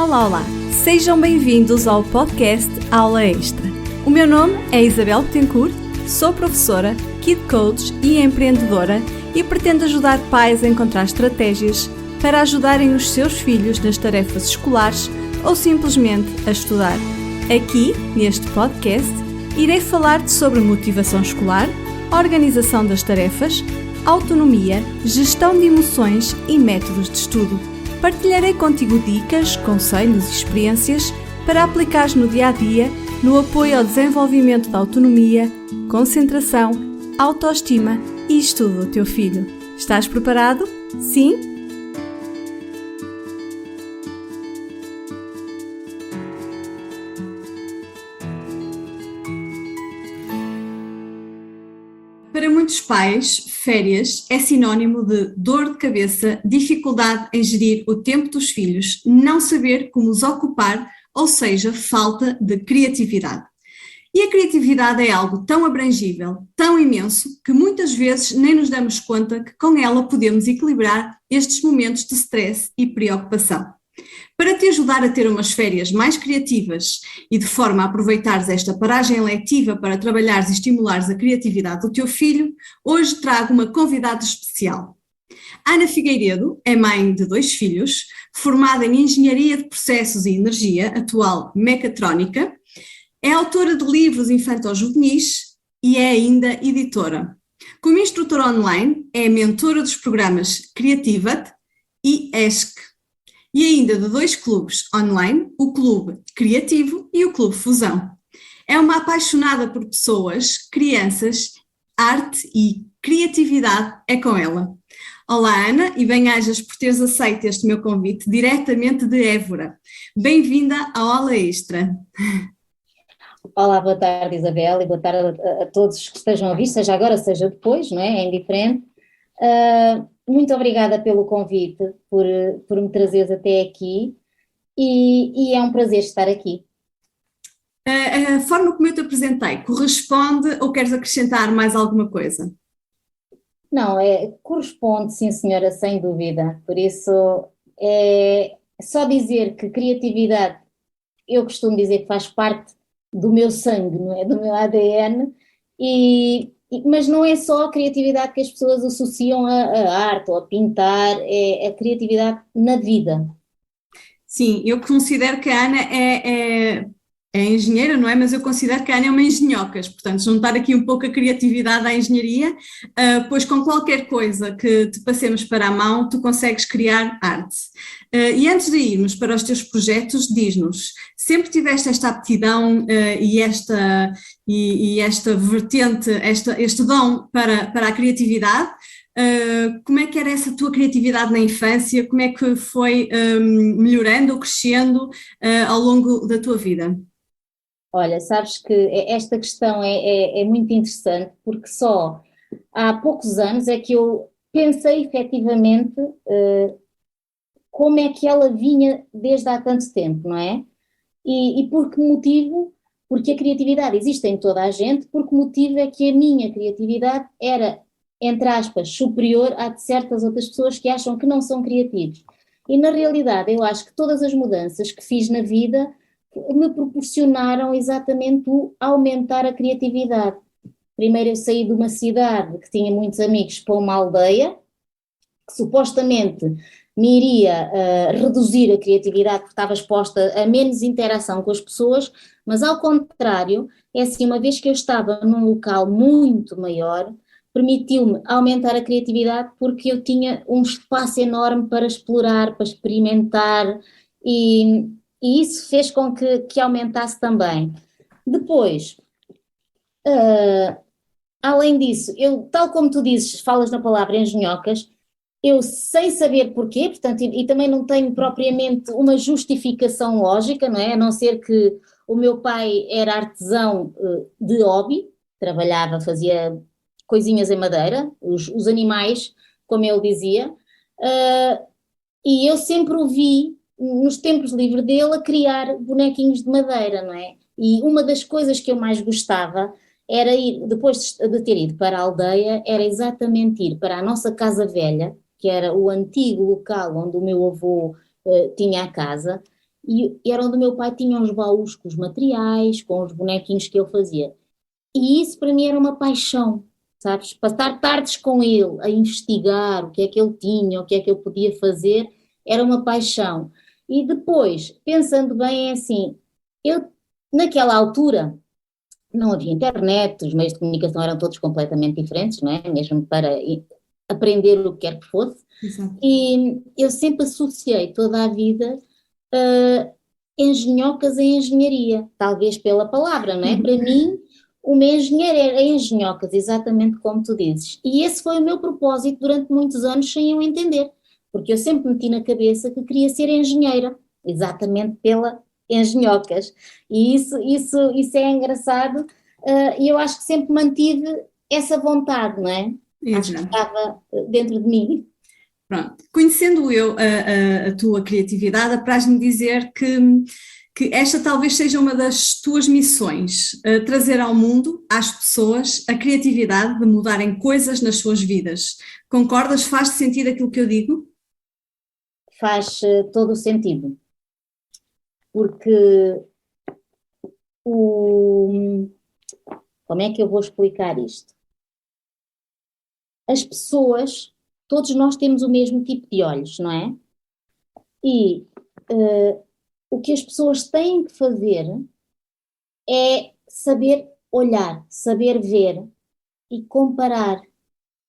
Olá, olá! Sejam bem-vindos ao podcast Aula Extra. O meu nome é Isabel Betancourt, sou professora, Kid Coach e empreendedora e pretendo ajudar pais a encontrar estratégias para ajudarem os seus filhos nas tarefas escolares ou simplesmente a estudar. Aqui, neste podcast, irei falar-te sobre motivação escolar, organização das tarefas, autonomia, gestão de emoções e métodos de estudo. Partilharei contigo dicas, conselhos e experiências para aplicares no dia-a-dia no apoio ao desenvolvimento da autonomia, concentração, autoestima e estudo do teu filho. Estás preparado? Sim? Para muitos pais, férias é sinónimo de dor de cabeça, dificuldade em gerir o tempo dos filhos, não saber como os ocupar, ou seja, falta de criatividade. E a criatividade é algo tão abrangível, tão imenso, que muitas vezes nem nos damos conta que com ela podemos equilibrar estes momentos de stress e preocupação. Para te ajudar a ter umas férias mais criativas e de forma a aproveitares esta paragem letiva para trabalhares e estimulares a criatividade do teu filho, hoje trago uma convidada especial. Ana Figueiredo é mãe de 2 filhos, formada em Engenharia de Processos e Energia, atual mecatrónica, é autora de livros infanto-juvenis e é ainda editora. Como instrutora online, é mentora dos programas Creativate e ESC. E ainda de 2 clubes online, o Clube Criativo e o Clube Fusão. É uma apaixonada por pessoas, crianças, arte e criatividade é com ela. Olá Ana, e bem-ajas por teres aceito este meu convite diretamente de Évora. Bem-vinda ao Aula Extra. Olá, boa tarde Isabel e boa tarde a todos que estejam a ouvir, seja agora, seja depois, não é? É indiferente. Muito obrigada pelo convite, por me trazeres até aqui e é um prazer estar aqui. A forma como eu te apresentei corresponde ou queres acrescentar mais alguma coisa? Não, corresponde, sim senhora, sem dúvida. Por isso, é só dizer que criatividade, eu costumo dizer que faz parte do meu sangue, não é? Do meu ADN, mas não é só a criatividade que as pessoas associam à arte ou a pintar, é a criatividade na vida. Sim, eu considero que a Ana é engenheira, não é? Mas eu considero que a Ana é uma engenhocas, portanto, juntar aqui um pouco a criatividade à engenharia, pois com qualquer coisa que te passemos para a mão, tu consegues criar arte. E antes de irmos para os teus projetos, diz-nos, sempre tiveste esta aptidão e esta vertente, este dom para a criatividade? Como é que era essa tua criatividade na infância? Como é que foi melhorando ou crescendo ao longo da tua vida? Olha, sabes que esta questão é muito interessante porque só há poucos anos é que eu pensei efetivamente como é que ela vinha desde há tanto tempo, não é? E por que motivo? Porque a criatividade existe em toda a gente, por que motivo é que a minha criatividade era, entre aspas, superior à de certas outras pessoas que acham que não são criativos. E na realidade eu acho que todas as mudanças que fiz na vida me proporcionaram exatamente o aumentar a criatividade. Primeiro eu saí de uma cidade que tinha muitos amigos para uma aldeia, que supostamente me iria reduzir a criatividade porque estava exposta a menos interação com as pessoas, mas ao contrário, é assim, uma vez que eu estava num local muito maior, permitiu-me aumentar a criatividade porque eu tinha um espaço enorme para explorar, para experimentar e isso fez com que aumentasse também. Depois, além disso, eu, tal como tu dizes, falas na palavra engenhocas, eu sem saber porquê, portanto, e também não tenho propriamente uma justificação lógica, não é? A não ser que o meu pai era artesão de hobby, trabalhava, fazia coisinhas em madeira, os animais, como ele dizia, e eu sempre o vi nos tempos livres dele a criar bonequinhos de madeira, não é? E uma das coisas que eu mais gostava era ir, depois de ter ido para a aldeia, era exatamente ir para a nossa casa velha, que era o antigo local onde o meu avô tinha a casa, e era onde o meu pai tinha os baús com os materiais, com os bonequinhos que ele fazia. E isso para mim era uma paixão, sabes? Passar tardes com ele a investigar o que é que ele tinha, o que é que eu podia fazer, era uma paixão. E depois, pensando bem, é assim, eu naquela altura não havia internet, os meios de comunicação eram todos completamente diferentes, não é? Mesmo para aprender o que quer que fosse. Exato. E eu sempre associei toda a vida engenhocas a engenharia, talvez pela palavra, não é? Para mim, uma engenheira é engenhocas, exatamente como tu dizes. E esse foi o meu propósito durante muitos anos sem eu entender, porque eu sempre meti na cabeça que queria ser engenheira, exatamente pela engenhocas. E isso é engraçado, e eu acho que sempre mantive essa vontade, não é? Acho que Exato. estava dentro de mim. Pronto. Conhecendo eu a tua criatividade, apraz-me dizer que esta talvez seja uma das tuas missões, trazer ao mundo, às pessoas, a criatividade de mudarem coisas nas suas vidas. Concordas? Faz sentido aquilo que eu digo? Faz todo o sentido, porque o, como é que eu vou explicar isto? As pessoas, todos nós temos o mesmo tipo de olhos, não é? E o que as pessoas têm que fazer é saber olhar, saber ver e comparar,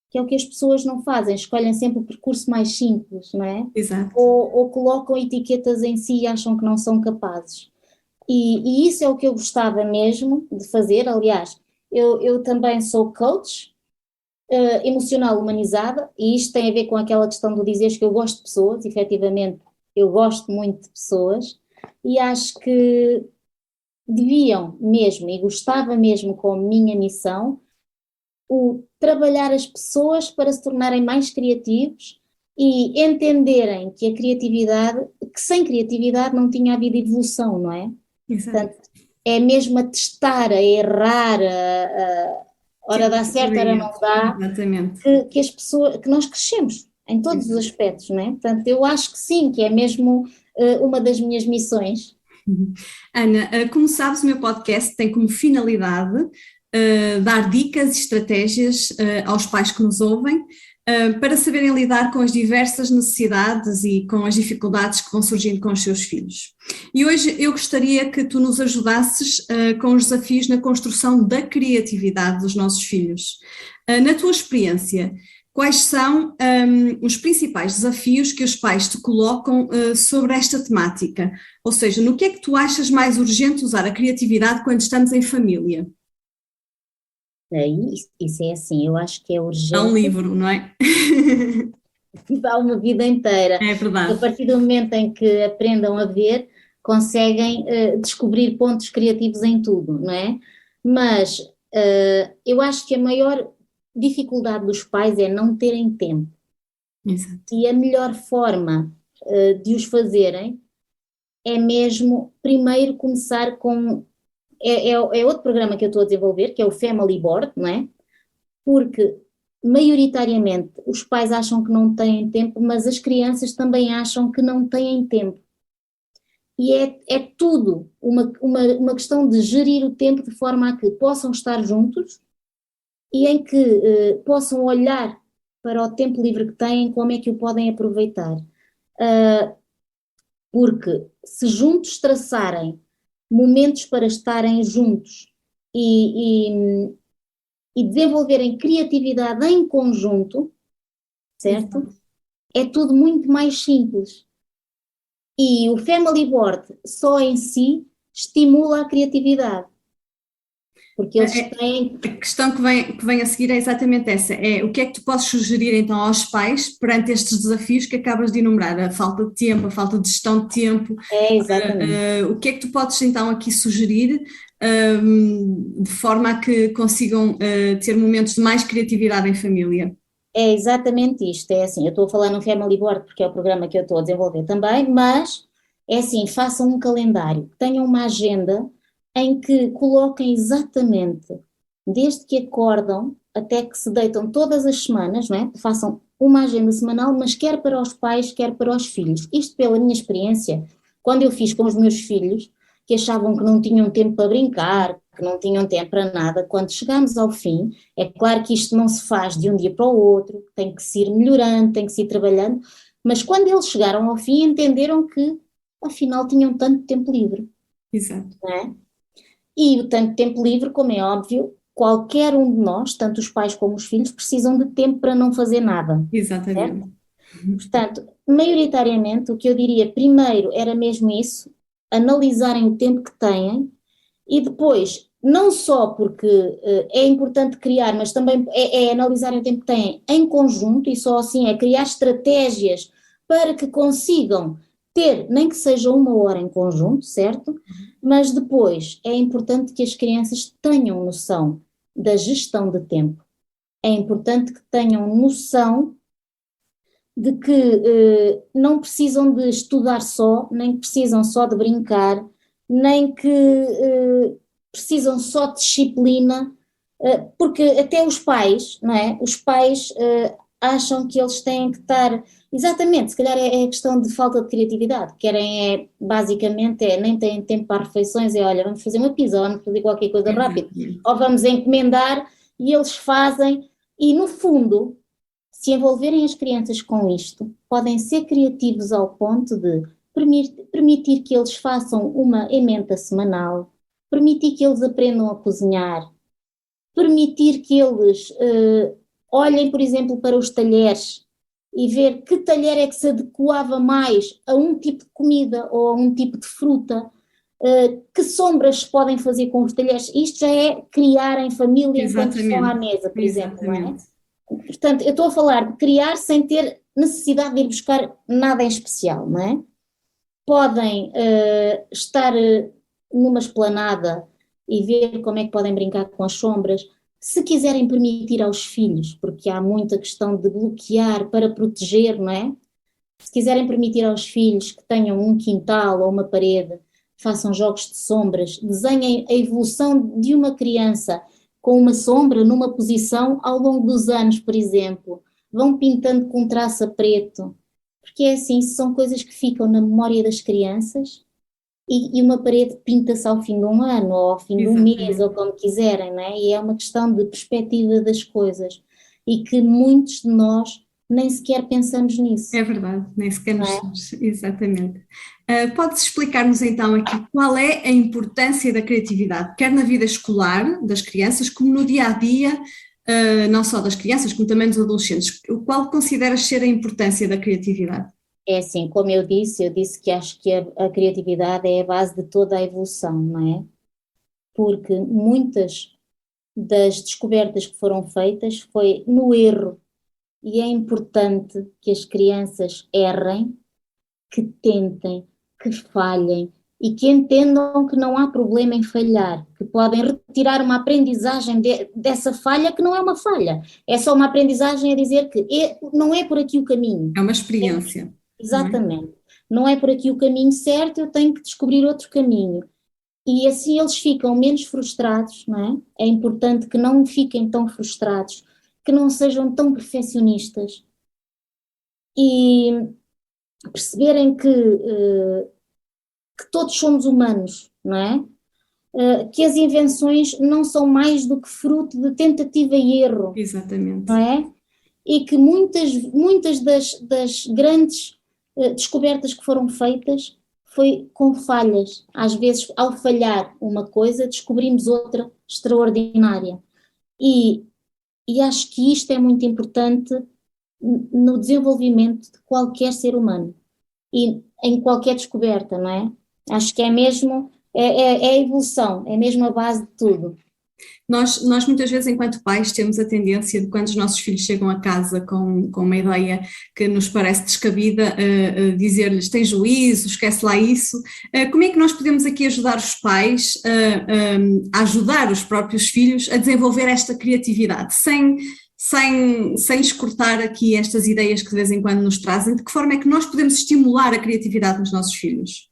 que é o que as pessoas não fazem, escolhem sempre o percurso mais simples, não é? Exato. Ou colocam etiquetas em si e acham que não são capazes. E isso é o que eu gostava mesmo de fazer. Aliás, eu também sou coach emocional humanizada, e isto tem a ver com aquela questão do dizeres que eu gosto de pessoas, efetivamente, eu gosto muito de pessoas, e acho que deviam mesmo, e gostava mesmo como minha missão, o trabalhar as pessoas para se tornarem mais criativos e entenderem que a criatividade, que sem criatividade não tinha havido evolução, não é? Exato. Portanto, é mesmo a testar, a errar, ora dá certo, ora não dá, Exatamente. que as pessoas, que nós crescemos em todos os aspectos, não é? Portanto, eu acho que sim, que é mesmo uma das minhas missões. Ana, como sabes, o meu podcast tem como finalidade dar dicas e estratégias aos pais que nos ouvem para saberem lidar com as diversas necessidades e com as dificuldades que vão surgindo com os seus filhos. E hoje eu gostaria que tu nos ajudasses com os desafios na construção da criatividade dos nossos filhos. Na tua experiência, quais são os principais desafios que os pais te colocam sobre esta temática? Ou seja, no que é que tu achas mais urgente usar a criatividade quando estamos em família? Isso é assim, eu acho que é Há um urgente, livro, não é? dá uma vida inteira. É A verdade. partir do momento em que aprendam a ver, conseguem descobrir pontos criativos em tudo, não é? Mas eu acho que a maior dificuldade dos pais é não terem tempo. Exato. E a melhor forma de os fazerem é mesmo primeiro começar com. É outro programa que eu estou a desenvolver, que é o Family Board, não é? Porque maioritariamente os pais acham que não têm tempo, mas as crianças também acham que não têm tempo. E é tudo uma questão de gerir o tempo de forma a que possam estar juntos e em que possam olhar para o tempo livre que têm, como é que o podem aproveitar. Porque se juntos traçarem momentos para estarem juntos e desenvolverem criatividade em conjunto, certo? Exato. É tudo muito mais simples. E o Family Board só em si estimula a criatividade, porque eles têm. A questão que vem a seguir é exatamente essa, é o que é que tu podes sugerir então aos pais perante estes desafios que acabas de enumerar, a falta de tempo, a falta de gestão de tempo, É, exatamente. o que é que tu podes então aqui sugerir de forma a que consigam ter momentos de mais criatividade em família? É exatamente isto. É assim, eu estou a falar no Family Board porque é o programa que eu estou a desenvolver também, mas é assim, façam um calendário, tenham uma agenda em que coloquem exatamente, desde que acordam até que se deitam todas as semanas, não é? Façam uma agenda semanal, mas quer para os pais, quer para os filhos. Isto pela minha experiência, quando eu fiz com os meus filhos, que achavam que não tinham tempo para brincar, que não tinham tempo para nada, quando chegamos ao fim, é claro que isto não se faz de um dia para o outro, tem que se ir melhorando, tem que se ir trabalhando, mas quando eles chegaram ao fim entenderam que afinal tinham tanto tempo livre. Exato. Não é? E o tanto tempo livre, como é óbvio, qualquer um de nós, tanto os pais como os filhos, precisam de tempo para não fazer nada. Exatamente. Certo? Portanto, maioritariamente, o que eu diria primeiro era mesmo isso, analisarem o tempo que têm e depois, não só porque é importante criar, mas também é analisarem o tempo que têm em conjunto e só assim é criar estratégias para que consigam ter, nem que seja 1 hora em conjunto, certo? Mas depois é importante que as crianças tenham noção da gestão de tempo. É importante que tenham noção de que não precisam de estudar só, nem que precisam só de brincar, nem que precisam só de disciplina, porque até os pais, não é? Os pais acham que eles têm que estar, exatamente, se calhar é questão de falta de criatividade, querem basicamente nem têm tempo para refeições, olha, vamos fazer uma pizza, ou vamos fazer qualquer coisa rápida, ou vamos encomendar, e eles fazem, e no fundo, se envolverem as crianças com isto, podem ser criativos ao ponto de permitir que eles façam uma ementa semanal, permitir que eles aprendam a cozinhar, permitir que eles olhem, por exemplo, para os talheres e ver que talher é que se adequava mais a um tipo de comida ou a um tipo de fruta, que sombras se podem fazer com os talheres. Isto já é criar em família enquanto estão à mesa, por exemplo, não é? Portanto, eu estou a falar de criar sem ter necessidade de ir buscar nada em especial, não é? Podem estar numa esplanada e ver como é que podem brincar com as sombras. Se quiserem permitir aos filhos, porque há muita questão de bloquear para proteger, não é? Se quiserem permitir aos filhos que tenham um quintal ou uma parede, façam jogos de sombras, desenhem a evolução de uma criança com uma sombra numa posição ao longo dos anos, por exemplo. Vão pintando com traço a preto, porque é assim, são coisas que ficam na memória das crianças e uma parede pinta-se ao fim de um ano, ou ao fim de um mês, ou como quiserem, não é? E é uma questão de perspectiva das coisas e que muitos de nós nem sequer pensamos nisso. É verdade, nem sequer nos exatamente. Podes explicar-nos então aqui qual é a importância da criatividade, quer na vida escolar das crianças, como no dia-a-dia, não só das crianças, como também dos adolescentes. Qual consideras ser a importância da criatividade? É assim, como eu disse que acho que a criatividade é a base de toda a evolução, não é? Porque muitas das descobertas que foram feitas foi no erro. E é importante que as crianças errem, que tentem, que falhem e que entendam que não há problema em falhar, que podem retirar uma aprendizagem dessa falha que não é uma falha, é só uma aprendizagem a dizer que não é por aqui o caminho. É uma experiência. Exatamente. Não é por aqui o caminho certo, eu tenho que descobrir outro caminho. E assim eles ficam menos frustrados, não é? É importante que não fiquem tão frustrados, que não sejam tão perfeccionistas e perceberem que todos somos humanos, não é? Que as invenções não são mais do que fruto de tentativa e erro. Exatamente. Não é? E que muitas das grandes descobertas que foram feitas foi com falhas. Às vezes, ao falhar uma coisa, descobrimos outra extraordinária. E acho que isto é muito importante no desenvolvimento de qualquer ser humano e em qualquer descoberta, não é? Acho que é mesmo, é a evolução, é mesmo a base de tudo. Nós muitas vezes, enquanto pais, temos a tendência de, quando os nossos filhos chegam a casa com uma ideia que nos parece descabida, dizer-lhes: tem juízo, esquece lá isso. Como é que nós podemos aqui ajudar os pais a ajudar os próprios filhos a desenvolver esta criatividade, sem escortar aqui estas ideias que de vez em quando nos trazem? De que forma é que nós podemos estimular a criatividade nos nossos filhos?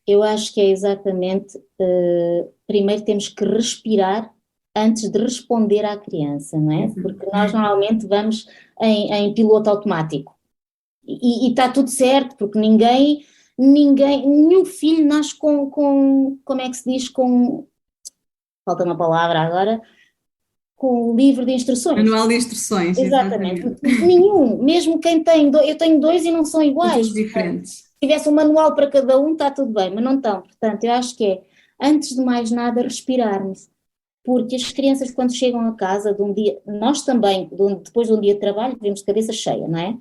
Eu acho que é exatamente, primeiro temos que respirar antes de responder à criança, não é? Porque nós normalmente vamos em piloto automático e está tudo certo, porque ninguém nenhum filho nasce como é que se diz, falta uma palavra agora, com o livro de instruções. Manual de instruções, Exatamente. exatamente. Nenhum, mesmo quem tem, eu tenho dois e não são São iguais. todos diferentes. Se tivesse um manual para cada um, está tudo bem, mas não estão. Portanto, eu acho que é, antes de mais nada, respirarmos. Porque as crianças, quando chegam a casa de um dia, nós também, depois de um dia de trabalho, vemos de cabeça cheia, não é?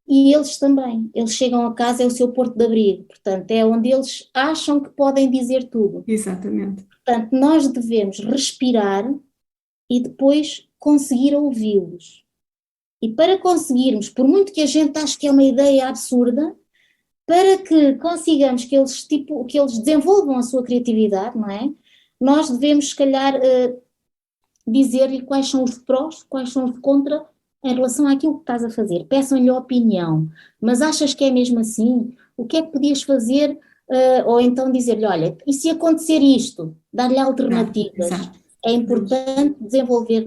E eles também, eles chegam a casa, é o seu porto de abrigo, portanto, é onde eles acham que podem dizer tudo. Exatamente. Portanto, nós devemos respirar e depois conseguir ouvi-los. E para conseguirmos, por muito que a gente ache que é uma ideia absurda, para que consigamos que eles desenvolvam a sua criatividade, não é? Nós devemos, se calhar, dizer-lhe quais são os prós, quais são os contra em relação àquilo que estás a fazer. Peçam-lhe a opinião, mas achas que é mesmo assim? O que é que podias fazer? Ou então dizer-lhe, olha, e se acontecer isto? Dar-lhe alternativas. Exato. É importante desenvolver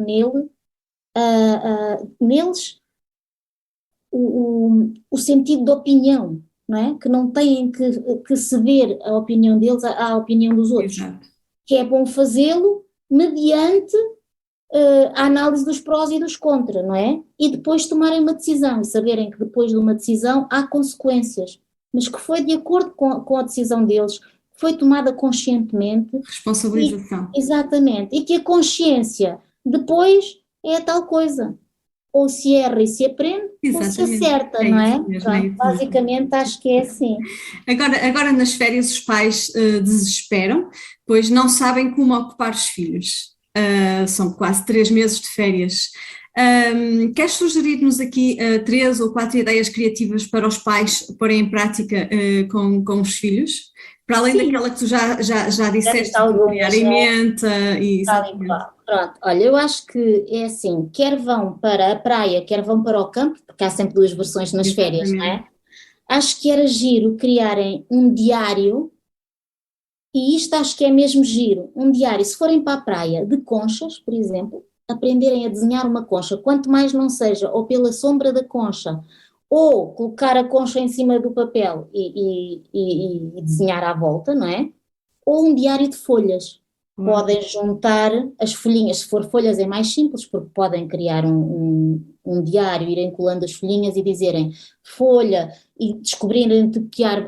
neles o sentido de opinião, não é? Que não têm que ceder a opinião deles à opinião dos outros. Exato. Que é bom fazê-lo mediante a análise dos prós e dos contra, não é? E depois tomarem uma decisão e saberem que depois de uma decisão há consequências, mas que foi de acordo com a decisão deles, que foi tomada conscientemente. Responsabilização. Exatamente. E que a consciência depois é a tal coisa. Ou se erra e se aprende, Exatamente. ou se acerta, não é? Mesmo, Pronto, basicamente acho que é assim. Agora nas férias os pais desesperam, pois não sabem como ocupar os filhos. São quase 3 meses de férias. Queres sugerir-nos aqui 3 ou 4 ideias criativas para os pais porem em prática com os filhos? Para além daquela que tu já disseste, de criar em mente e Pronto, olha, eu acho que é assim, quer vão para a praia, quer vão para o campo, porque há sempre 2 versões nas férias, não é? Acho que era giro criarem um diário, e isto acho que é mesmo giro, um diário, se forem para a praia de conchas, por exemplo, aprenderem a desenhar uma concha, quanto mais não seja, ou pela sombra da concha, ou colocar a concha em cima do papel e desenhar à volta, não é? Ou um diário de folhas. Podem juntar as folhinhas, se for folhas é mais simples, porque podem criar um diário, irem colando as folhinhas e dizerem folha, e descobrirem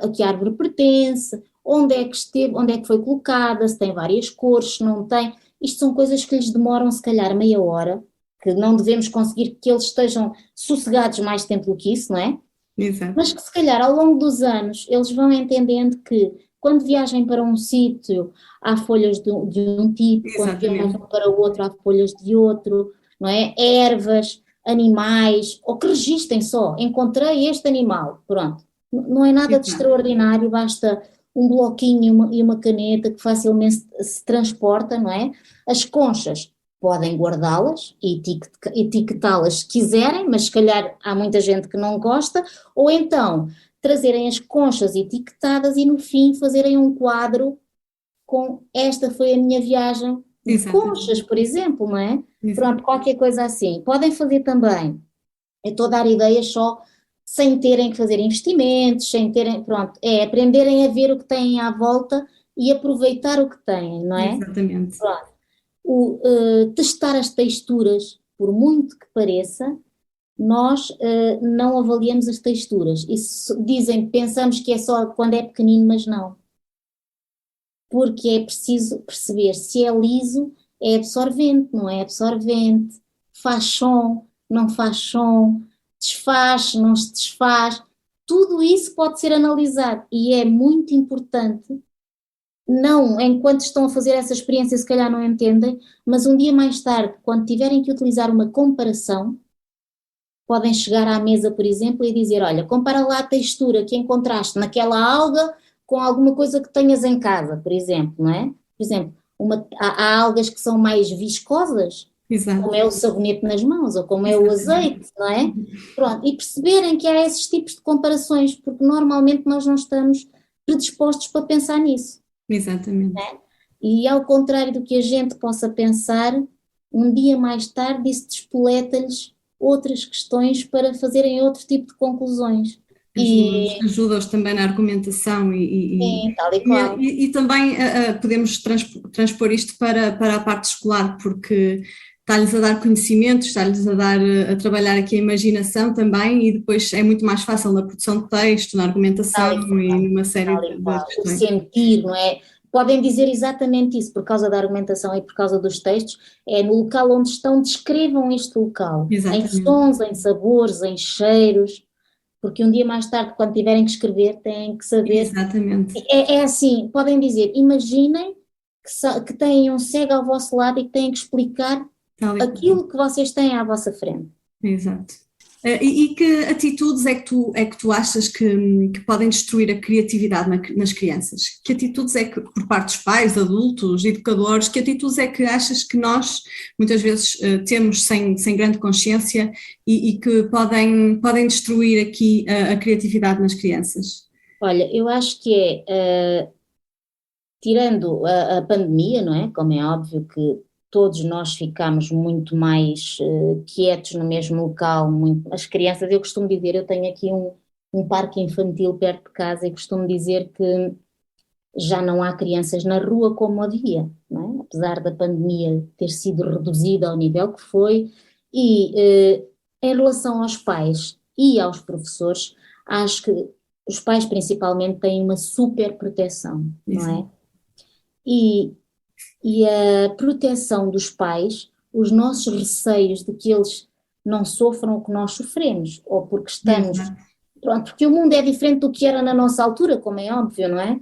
a que árvore pertence, onde é que esteve, onde é que foi colocada, se tem várias cores, se não tem. Isto são coisas que lhes demoram se calhar meia hora, que não devemos conseguir que eles estejam sossegados mais tempo do que isso, não é? Exato. Mas que se calhar ao longo dos anos eles vão entendendo que quando viajem para um sítio há folhas de um tipo, quando viajam para o outro há folhas de outro, não é? Ervas, animais, ou que registem só, encontrei este animal, pronto. Não é nada de extraordinário, basta um bloquinho e uma caneta que facilmente se transporta, não é? As conchas podem guardá-las e etiquetá-las se quiserem, mas se calhar há muita gente que não gosta, ou então trazerem as conchas etiquetadas e no fim fazerem um quadro com esta foi a minha viagem de conchas, por exemplo, não é? Pronto, qualquer coisa assim. Podem fazer também, eu estou a dar ideias só sem terem que fazer investimentos, sem terem, pronto, é aprenderem a ver o que têm à volta e aproveitar o que têm, não é? Exatamente. Pronto. Testar as texturas, por muito que pareça, nós não avaliamos as texturas. Isso dizem, pensamos que é só quando é pequenino, mas não. Porque é preciso perceber se é liso, é absorvente, não é absorvente, faz som, não faz som, desfaz, não se desfaz. Tudo isso pode ser analisado e é muito importante. Não, enquanto estão a fazer essa experiência, se calhar não entendem, mas um dia mais tarde, quando tiverem que utilizar uma comparação, podem chegar à mesa, por exemplo, e dizer, olha, compara lá a textura que encontraste naquela alga com alguma coisa que tenhas em casa, por exemplo, não é? Por exemplo, há algas que são mais viscosas, como é o sabonete nas mãos, ou como é o azeite, não é? Pronto, e perceberem que há esses tipos de comparações, porque normalmente nós não estamos predispostos para pensar nisso. Exatamente. É? E ao contrário do que a gente possa pensar, um dia mais tarde isso despoleta-lhes outras questões para fazerem outro tipo de conclusões. E Ajuda-os também na argumentação sim, tal e qual. e também podemos transpor isto para a parte escolar, porque está-lhes a dar conhecimentos, está-lhes a dar a trabalhar aqui a imaginação também, e depois é muito mais fácil na produção de texto, na argumentação Tal e qual, e numa série tal e de qual. O questões. sentir, não é? Podem dizer exatamente isso, por causa da argumentação e por causa dos textos, é no local onde estão, descrevam este local, em Exatamente, sons, em sabores, em cheiros, porque um dia mais tarde, quando tiverem que escrever, têm que saber. exatamente, É assim, podem dizer, imaginem que têm um cego ao vosso lado e que têm que explicar tal e qual. aquilo que vocês têm à vossa frente. Exato. E que atitudes é que tu achas que podem destruir a criatividade nas crianças? Que atitudes é que, por parte dos pais, adultos, educadores, que atitudes é que achas que nós, muitas vezes, temos sem grande consciência e que podem destruir aqui a criatividade nas crianças? Olha, eu acho que tirando a pandemia, não é? Como é óbvio que todos nós ficámos muito mais quietos no mesmo local, as crianças, eu costumo dizer, eu tenho aqui um parque infantil perto de casa e costumo dizer que já não há crianças na rua como havia, não é? Apesar da pandemia ter sido reduzida ao nível que foi, e em relação aos pais e aos professores, acho que os pais principalmente têm uma super proteção, não é? Exato. E, e a proteção dos pais, os nossos receios de que eles não sofram o que nós sofremos, ou porque estamos. Exato. Pronto, porque o mundo é diferente do que era na nossa altura, como é óbvio, não é?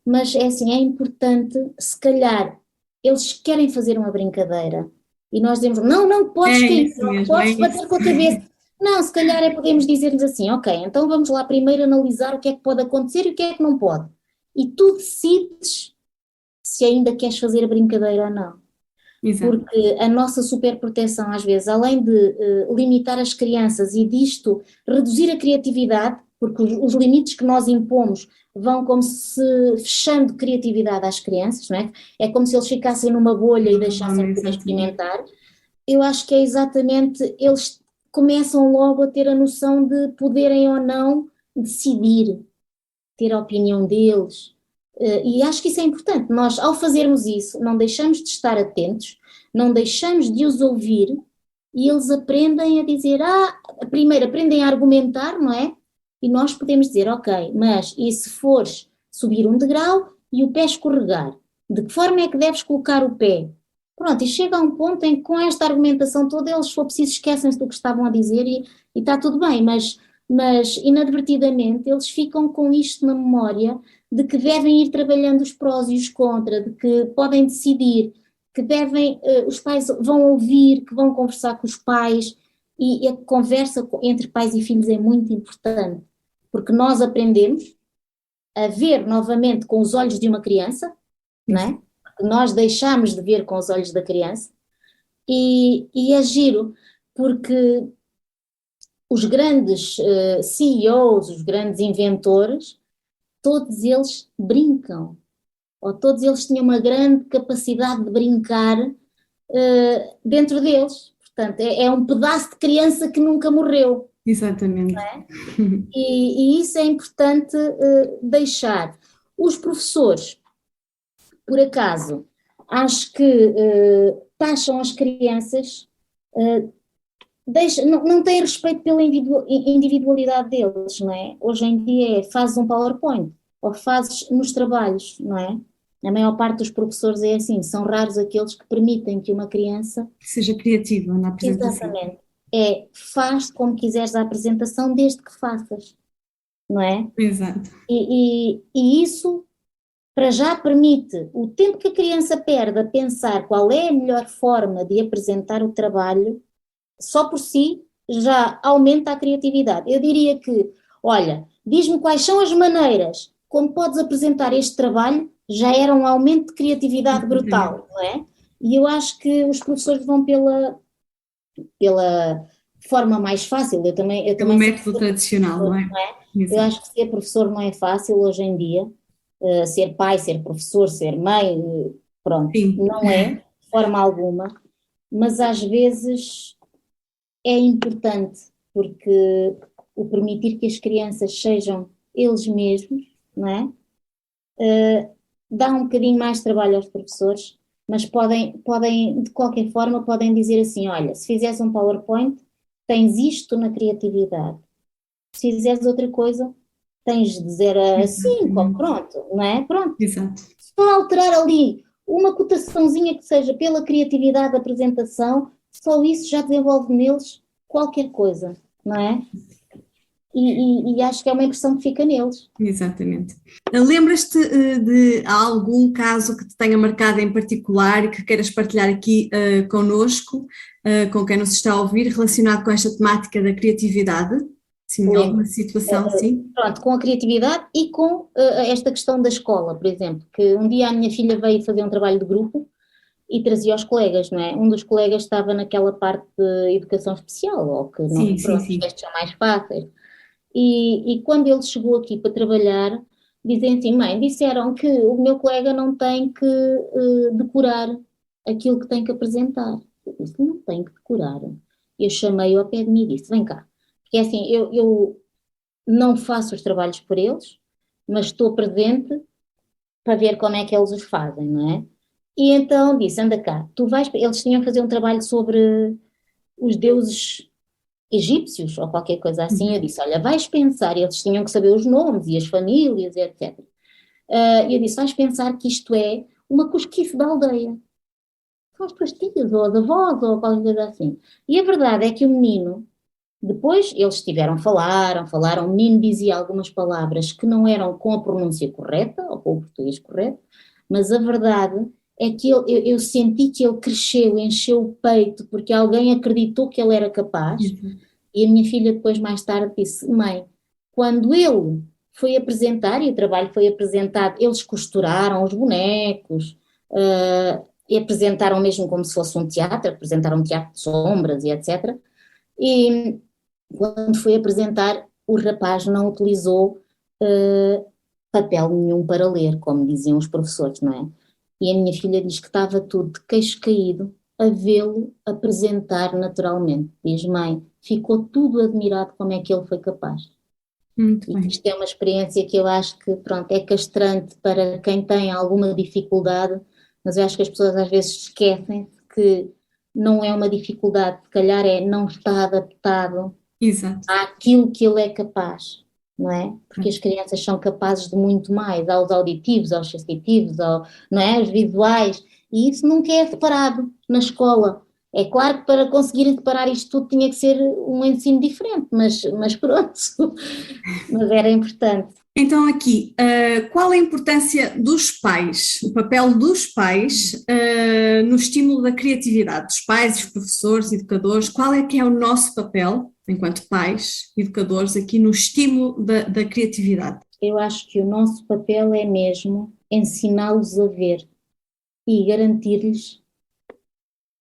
Mas é assim, é importante, se calhar, eles querem fazer uma brincadeira e nós dizemos, não, não É podes cair, isso não mesmo, é podes isso. bater com a cabeça. Não, se calhar podemos dizer-lhes assim, ok, então vamos lá primeiro analisar o que é que pode acontecer e o que é que não pode. E tu decides se ainda queres fazer a brincadeira ou não. Exato. Porque a nossa superproteção, às vezes, além de limitar as crianças e disto reduzir a criatividade, porque os limites que nós impomos vão como se fechando criatividade às crianças, não é? É como se eles ficassem numa bolha e deixassem de poder Exatamente. experimentar. Eu acho que é exatamente, eles começam logo a ter a noção de poderem ou não decidir, ter a opinião deles. E acho que isso é importante. Nós, ao fazermos isso, não deixamos de estar atentos, não deixamos de os ouvir e eles aprendem a dizer, primeiro aprendem a argumentar, não é? E nós podemos dizer, ok, mas e se fores subir um degrau e o pé escorregar? De que forma é que deves colocar o pé? Pronto, e chega a um ponto em que com esta argumentação toda eles, se for preciso, esquecem-se do que estavam a dizer e está tudo bem, mas inadvertidamente eles ficam com isto na memória de que devem ir trabalhando os prós e os contras, de que podem decidir, que devem, os pais vão ouvir, que vão conversar com os pais e a conversa entre pais e filhos é muito importante, porque nós aprendemos a ver novamente com os olhos de uma criança, não é? Porque nós deixamos de ver com os olhos da criança e é giro, porque os grandes CEOs, os grandes inventores, todos eles brincam, ou todos eles tinham uma grande capacidade de brincar dentro deles. Portanto, é um pedaço de criança que nunca morreu. Exatamente. E isso é importante deixar. Os professores, por acaso, acho que taxam as crianças, não têm respeito pela individualidade deles, não é? Hoje em dia fazes um PowerPoint ou fazes nos trabalhos, não é? A maior parte dos professores é assim, são raros aqueles que permitem que uma criança. Que seja criativa na apresentação. Exatamente. Faz como quiseres a apresentação desde que faças, não é? Exato. E isso, para já, permite o tempo que a criança perde a pensar qual é a melhor forma de apresentar o trabalho, só por si já aumenta a criatividade. Eu diria que, olha, diz-me quais são as maneiras como podes apresentar este trabalho, já era um aumento de criatividade brutal, não é? E eu acho que os professores vão pela forma mais fácil. Eu também método tradicional, não é? Não é? Eu acho que ser professor não é fácil hoje em dia. Ser pai, ser professor, ser mãe, pronto, Sim. não é, de forma alguma, mas às vezes é importante, porque o permitir que as crianças sejam eles mesmos, não é? Dá um bocadinho mais de trabalho aos professores, mas podem, de qualquer forma, podem dizer assim, olha, se fizeres um PowerPoint, tens isto na criatividade. Se fizeres outra coisa, tens de dizer a 5, Exatamente. pronto, não é? Pronto. Exato. Só alterar ali uma cotaçãozinha que seja pela criatividade da apresentação, só isso já desenvolve neles qualquer coisa, não é? E acho que é uma impressão que fica neles. Exatamente. Lembras-te de algum caso que te tenha marcado em particular e que queiras partilhar aqui connosco, com quem nos está a ouvir, relacionado com esta temática da criatividade? Sim, alguma Lembro. situação, sim? Pronto, com a criatividade e com esta questão da escola, por exemplo, que um dia a minha filha veio fazer um trabalho de grupo e trazia os colegas, não é? Um dos colegas estava naquela parte de educação especial, ou que Sim, não, sim, pronto, os sim. testes são mais fáceis. E quando ele chegou aqui para trabalhar, dizem assim, mãe, disseram que o meu colega não tem que decorar aquilo que tem que apresentar. Eu disse, não tem que decorar. Eu chamei-o ao pé de mim e disse, vem cá. Porque é assim, eu não faço os trabalhos por eles, mas estou presente para ver como é que eles os fazem, não é? E então disse, anda cá, tu vais... Eles tinham que fazer um trabalho sobre os deuses egípcios ou qualquer coisa assim. Eu Uhum. disse, olha, vais pensar, eles tinham que saber os nomes e as famílias, etc. Eu disse, vais pensar que isto é uma cosquice da aldeia. São as tuas tias ou as avós ou qualquer coisa assim. E a verdade é que o menino, depois eles estiveram, falaram, o menino dizia algumas palavras que não eram com a pronúncia correta ou com o português correto, mas a verdade é que eu senti que ele cresceu, encheu o peito, porque alguém acreditou que ele era capaz. Exato. E a minha filha depois mais tarde disse, mãe, quando ele foi apresentar, e o trabalho foi apresentado, eles costuraram os bonecos, e apresentaram mesmo como se fosse um teatro, apresentaram um teatro de sombras e etc. E quando foi apresentar, o rapaz não utilizou papel nenhum para ler, como diziam os professores, não é? E a minha filha diz que estava tudo de queixo caído a vê-lo apresentar naturalmente. Diz, mãe, ficou tudo admirado como é que ele foi capaz. Muito E que bem. isto é uma experiência que eu acho que, pronto, é castrante para quem tem alguma dificuldade, mas eu acho que as pessoas às vezes esquecem que não é uma dificuldade, se calhar é não está adaptado Exato. àquilo que ele é capaz, não é? Porque as crianças são capazes de muito mais, aos auditivos, aos sensitivos, não é? Aos visuais, e isso nunca é separado na escola. É claro que para conseguirem separar isto tudo tinha que ser um ensino diferente, mas pronto, mas era importante. Então, aqui, qual a importância dos pais, o papel dos pais, no estímulo da criatividade, dos pais, os professores, educadores, qual é que é o nosso papel, enquanto pais, educadores, aqui no estímulo da criatividade? Eu acho que o nosso papel é mesmo ensiná-los a ver e garantir-lhes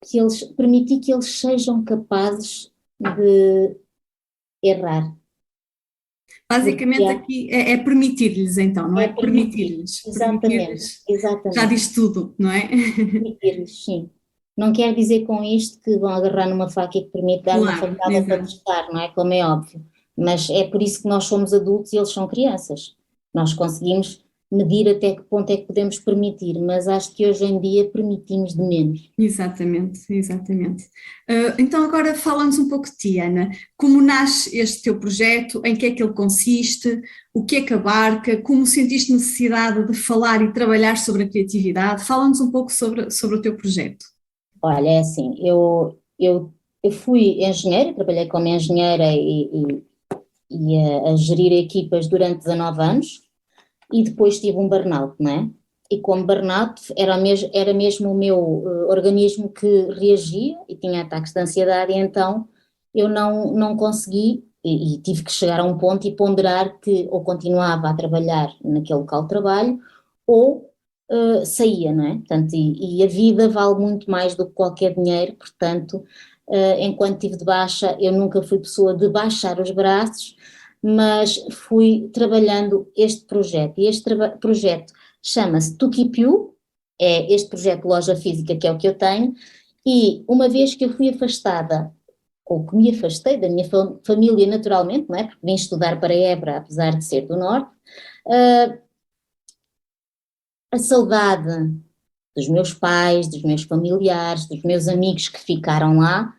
que eles, permitir que eles sejam capazes de errar, Basicamente, porque aqui é permitir-lhes, então, não é é? permitir, Permitir-lhes, exatamente, permitir-lhes, já exatamente, diz tudo, não é? permitir-lhes, sim. Não quer dizer com isto que vão agarrar numa faca e que permite dar uma Claro, facada para exato. testar, não é? Como é óbvio. Mas é por isso que nós somos adultos e eles são crianças. Nós conseguimos medir até que ponto é que podemos permitir, mas acho que hoje em dia permitimos de menos. Exatamente, exatamente. Então agora fala-nos um pouco de ti, Ana. Como nasce este teu projeto? Em que é que ele consiste? O que é que abarca? Como sentiste necessidade de falar e trabalhar sobre a criatividade? Fala-nos um pouco sobre o teu projeto. Olha, é assim, eu fui engenheira, trabalhei como engenheira e a gerir equipas durante 19 anos e depois tive um burnout, não é? E como burnout era mesmo o meu organismo que reagia e tinha ataques de ansiedade, e então eu não consegui e tive que chegar a um ponto e ponderar que ou continuava a trabalhar naquele local de trabalho ou saía, não é? Portanto, e a vida vale muito mais do que qualquer dinheiro, portanto, enquanto estive de baixa, eu nunca fui pessoa de baixar os braços, mas fui trabalhando este projeto. E este projeto chama-se To Keep You, é este projeto de loja física que é o que eu tenho, e uma vez que eu fui afastada ou que me afastei da minha família naturalmente, não é? Porque vim estudar para Évora, apesar de ser do Norte, a saudade dos meus pais, dos meus familiares, dos meus amigos que ficaram lá,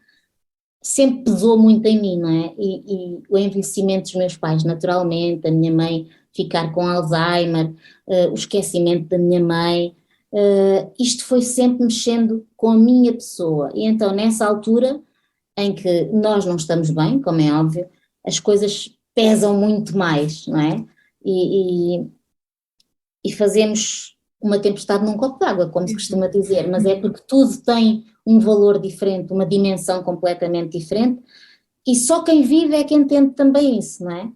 sempre pesou muito em mim, não é? E o envelhecimento dos meus pais, naturalmente, a minha mãe ficar com Alzheimer, o esquecimento da minha mãe, isto foi sempre mexendo com a minha pessoa. E então, nessa altura em que nós não estamos bem, como é óbvio, as coisas pesam muito mais, não é? E fazemos uma tempestade num copo d'água, como se costuma dizer, mas é porque tudo tem um valor diferente, uma dimensão completamente diferente, e só quem vive é que entende também isso, não é?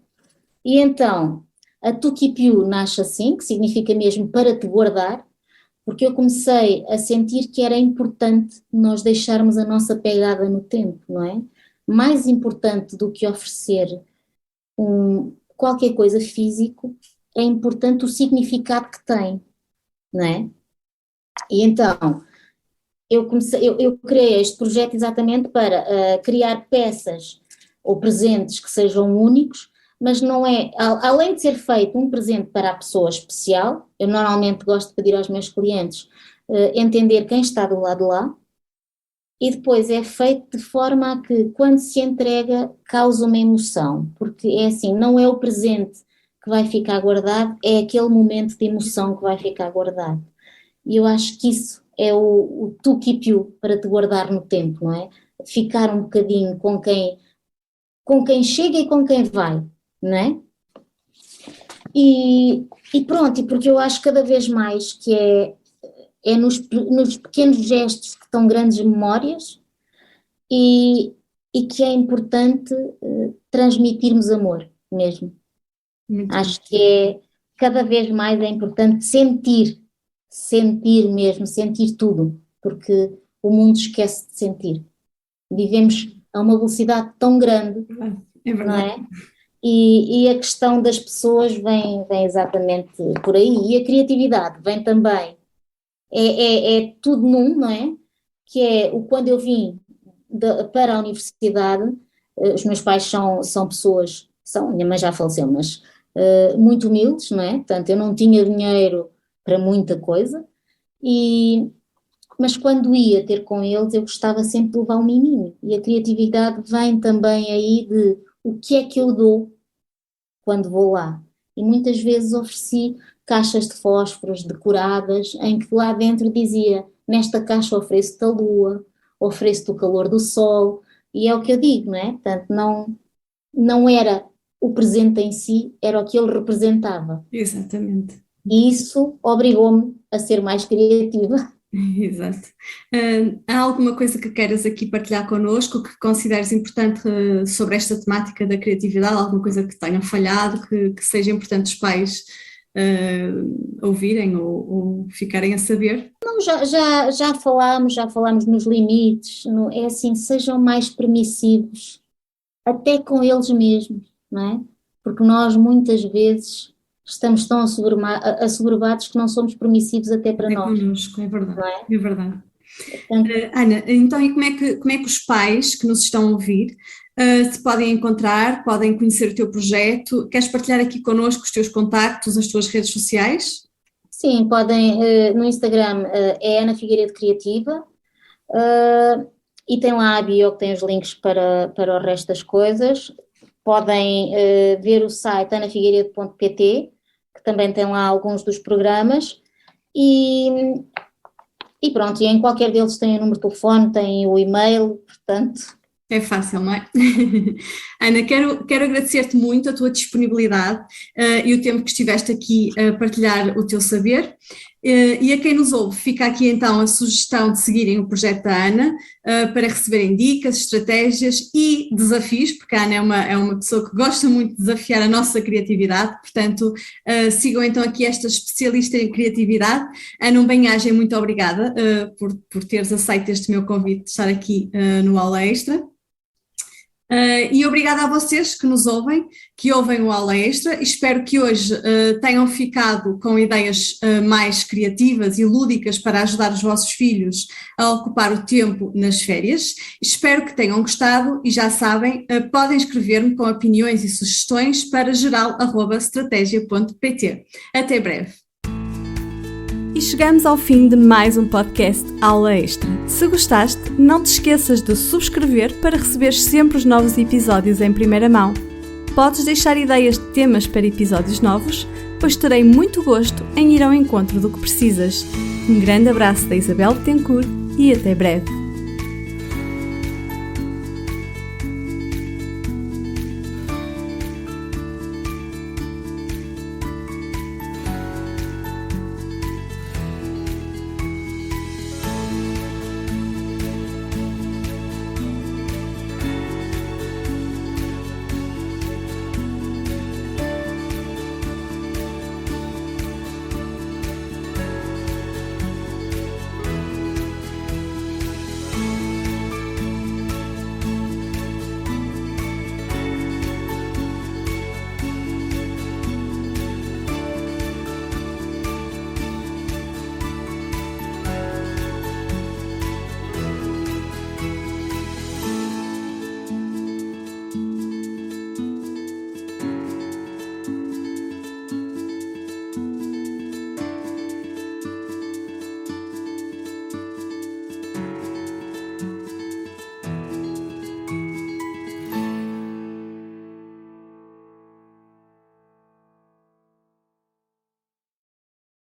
E então, a Tukipiu nasce assim, que significa mesmo para te guardar, porque eu comecei a sentir que era importante nós deixarmos a nossa pegada no tempo, não é? Mais importante do que oferecer qualquer coisa físico, é importante o significado que tem, não é? E então, eu criei este projeto exatamente para criar peças ou presentes que sejam únicos, mas não é, além de ser feito um presente para a pessoa especial, eu normalmente gosto de pedir aos meus clientes entender quem está do lado de lá, e depois é feito de forma a que, quando se entrega, causa uma emoção, porque é assim, não é o presente que vai ficar guardado, é aquele momento de emoção que vai ficar guardado. E eu acho que isso é o tu keep you, para te guardar no tempo, não é? Ficar um bocadinho com quem chega e com quem vai, não é? E pronto, e porque eu acho cada vez mais que é nos pequenos gestos que estão grandes memórias, e que é importante transmitirmos amor mesmo. Muito Acho bom. que cada vez mais é importante sentir mesmo, sentir tudo, porque o mundo esquece de sentir. Vivemos a uma velocidade tão grande, É não verdade. é? E a questão das pessoas vem exatamente por aí, e a criatividade vem também, é tudo num, não é? Que é quando eu vim para a universidade, os meus pais são pessoas, minha mãe já faleceu, mas muito humildes, não é? Portanto, eu não tinha dinheiro para muita coisa, mas quando ia ter com eles, eu gostava sempre de levar um miminho, e a criatividade vem também aí de o que é que eu dou quando vou lá. E muitas vezes ofereci caixas de fósforos decoradas, em que lá dentro dizia: nesta caixa ofereço-te a lua, ofereço-te o calor do sol, e é o que eu digo, não é? Portanto, não era o presente em si, era o que ele representava. Exatamente. E isso obrigou-me a ser mais criativa. Exato. Há alguma coisa que queiras aqui partilhar connosco, que consideres importante sobre esta temática da criatividade? Alguma coisa que tenha falhado, que seja importante os pais ouvirem ou ficarem a saber? Não, já falámos nos limites, é assim, sejam mais permissivos, até com eles mesmos, não é? Porque nós muitas vezes estamos tão assoberbados que não somos permissivos até para É nós, connosco, é verdade, não é? é verdade. Portanto, Ana, então e como é que os pais que nos estão a ouvir te podem encontrar, podem conhecer o teu projeto? Queres partilhar aqui connosco os teus contactos, as tuas redes sociais? sim, podem, no Instagram é Ana Figueiredo Criativa, e tem lá a bio que tem os links para o resto das coisas. Podem ver o site anafigueiredo.pt, que também tem lá alguns dos programas, e, e pronto, e em qualquer deles tem o número de telefone, tem o e-mail, portanto. É fácil, não é? Ana, quero agradecer-te muito a tua disponibilidade e o tempo que estiveste aqui a partilhar o teu saber. E a quem nos ouve, fica aqui então a sugestão de seguirem o projeto da Ana para receberem dicas, estratégias e desafios, porque a Ana é uma pessoa que gosta muito de desafiar a nossa criatividade, portanto, sigam então aqui esta especialista em criatividade. Ana, um bem-aja, muito obrigada por teres aceito este meu convite de estar aqui no Aula Extra. E obrigada a vocês que nos ouvem, que ouvem o Aula Extra. Espero que hoje tenham ficado com ideias mais criativas e lúdicas para ajudar os vossos filhos a ocupar o tempo nas férias. Espero que tenham gostado e já sabem, podem escrever-me com opiniões e sugestões para geral@strategia.pt. Até breve. E chegamos ao fim de mais um podcast Aula Extra. Se gostaste, não te esqueças de subscrever para receber sempre os novos episódios em primeira mão. Podes deixar ideias de temas para episódios novos, pois terei muito gosto em ir ao encontro do que precisas. Um grande abraço da Isabel Betancourt e até breve.